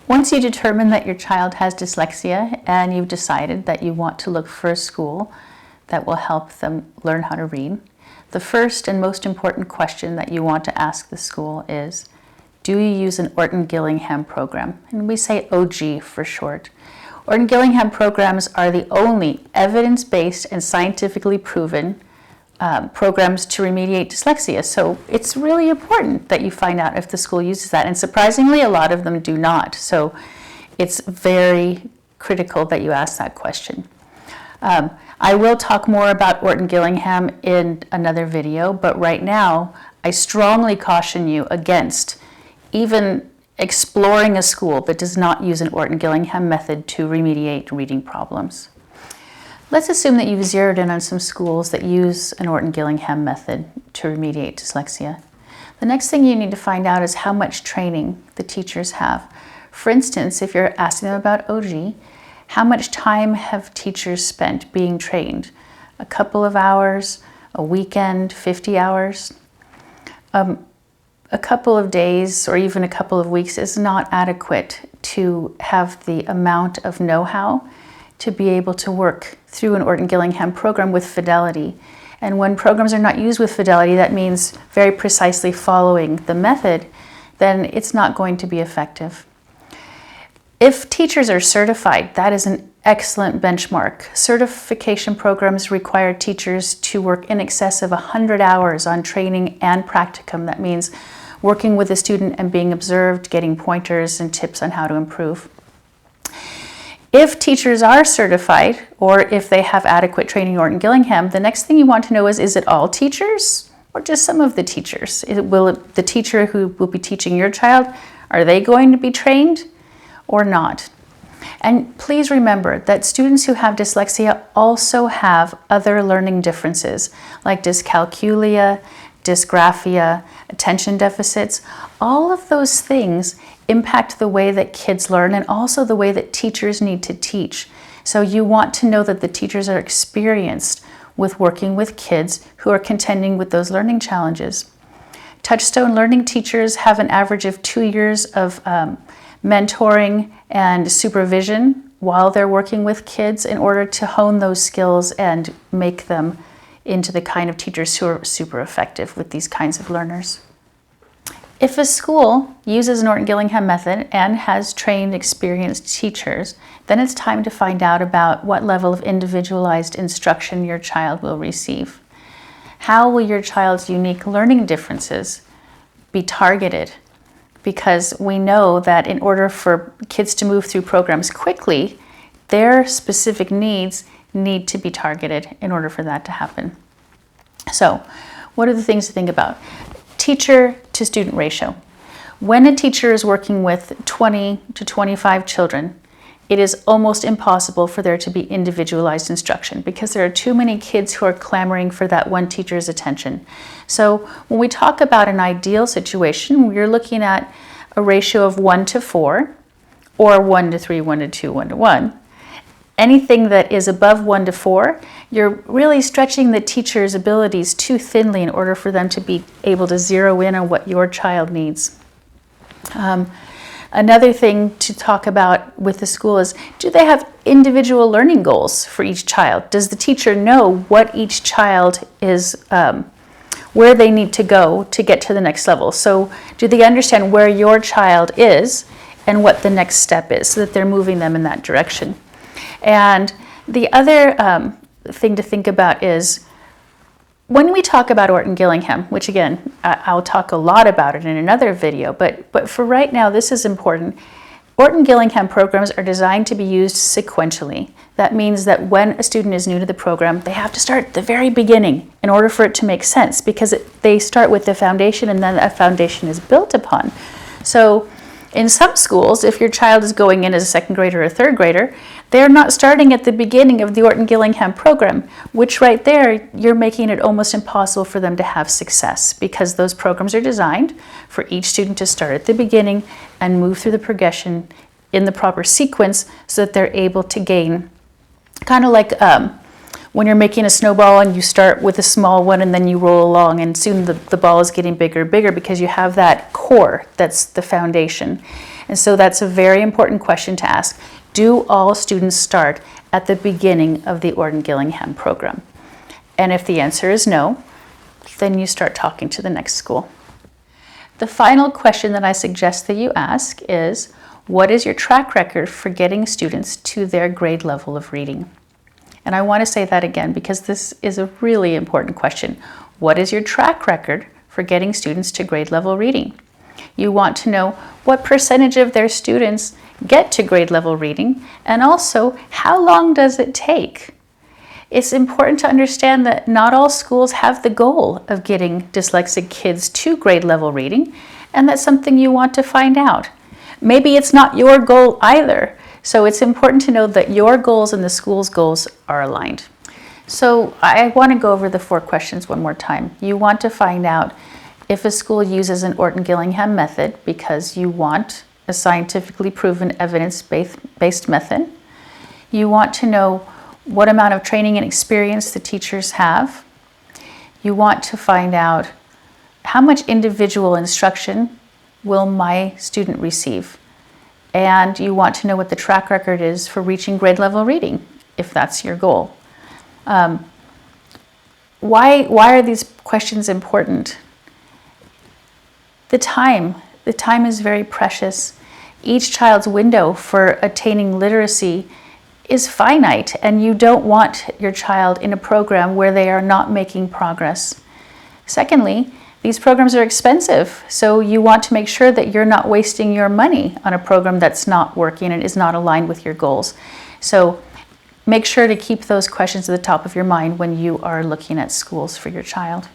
Once you determine that your child has dyslexia and you've decided that you want to look for a school that will help them learn how to read, the first and most important question that you want to ask the school is, do you use an Orton-Gillingham program? And we say OG for short. Orton-Gillingham programs are the only evidence-based and scientifically proven programs to remediate dyslexia. So it's really important that you find out if the school uses that. And surprisingly, a lot of them do not. So it's very critical that you ask that question. I will talk more about Orton-Gillingham in another video, but right now, I strongly caution you against even exploring a school that does not use an Orton-Gillingham method to remediate reading problems. Let's assume that you've zeroed in on some schools that use an Orton-Gillingham method to remediate dyslexia. The next thing you need to find out is how much training the teachers have. For instance, if you're asking them about OG, how much time have teachers spent being trained? A couple of hours, a weekend, 50 hours? A couple of days or even a couple of weeks is not adequate to have the amount of know-how to be able to work through an Orton-Gillingham program with fidelity. And when programs are not used with fidelity, that means very precisely following the method, then it's not going to be effective. If teachers are certified, that is an excellent benchmark. Certification programs require teachers to work in excess of 100 hours on training and practicum. That means working with a student and being observed, getting pointers and tips on how to improve. If teachers are certified, or if they have adequate training in Orton-Gillingham, the next thing you want to know is it all teachers or just some of the teachers? The teacher who will be teaching your child, are they going to be trained or not? And please remember that students who have dyslexia also have other learning differences like dyscalculia, dysgraphia, attention deficits. All of those things impact the way that kids learn and also the way that teachers need to teach. So you want to know that the teachers are experienced with working with kids who are contending with those learning challenges. Touchstone Learning teachers have an average of 2 years of mentoring and supervision while they're working with kids in order to hone those skills and make them into the kind of teachers who are super effective with these kinds of learners. If a school uses an Orton-Gillingham method and has trained, experienced teachers, then it's time to find out about what level of individualized instruction your child will receive. How will your child's unique learning differences be targeted? Because we know that in order for kids to move through programs quickly, their specific needs need to be targeted in order for that to happen. So, what are the things to think about? Teacher to student ratio. When a teacher is working with 20 to 25 children, it is almost impossible for there to be individualized instruction because there are too many kids who are clamoring for that one teacher's attention. So when we talk about an ideal situation, we're looking at a ratio of 1 to 4 or 1 to 3, 1 to 2, 1 to 1. Anything that is above 1 to 4, you're really stretching the teacher's abilities too thinly in order for them to be able to zero in on what your child needs. Another thing to talk about with the school is, do they have individual learning goals for each child? Does the teacher know what each child is, where they need to go to get to the next level? So do they understand where your child is and what the next step is so that they're moving them in that direction? And the other thing to think about is, when we talk about Orton-Gillingham, which again, I'll talk a lot about it in another video, but for right now, this is important. Orton-Gillingham programs are designed to be used sequentially. That means that when a student is new to the program, they have to start at the very beginning in order for it to make sense, because they start with the foundation and then that foundation is built upon. So in some schools, if your child is going in as a second grader or a third grader, they're not starting at the beginning of the Orton-Gillingham program, which right there, you're making it almost impossible for them to have success, because those programs are designed for each student to start at the beginning and move through the progression in the proper sequence so that they're able to gain, kind of like when you're making a snowball and you start with a small one and then you roll along, and soon the ball is getting bigger and bigger because you have that core that's the foundation. And so that's a very important question to ask. Do all students start at the beginning of the Orton-Gillingham program? And if the answer is no, then you start talking to the next school. The final question that I suggest that you ask is, what is your track record for getting students to their grade level of reading? And I want to say that again because this is a really important question. What is your track record for getting students to grade level reading? You want to know what percentage of their students get to grade level reading, and also how long does it take? It's important to understand that not all schools have the goal of getting dyslexic kids to grade level reading, and that's something you want to find out. Maybe it's not your goal either, so it's important to know that your goals and the school's goals are aligned. So I want to go over the 4 questions one more time. You want to find out if a school uses an Orton-Gillingham method because you want a scientifically proven evidence-based method. You want to know what amount of training and experience the teachers have. You want to find out how much individual instruction will my student receive. And you want to know what the track record is for reaching grade level reading, if that's your goal. Why are these questions important? The time is very precious. Each child's window for attaining literacy is finite, and you don't want your child in a program where they are not making progress. Secondly, these programs are expensive, so you want to make sure that you're not wasting your money on a program that's not working and is not aligned with your goals. So make sure to keep those questions at the top of your mind when you are looking at schools for your child.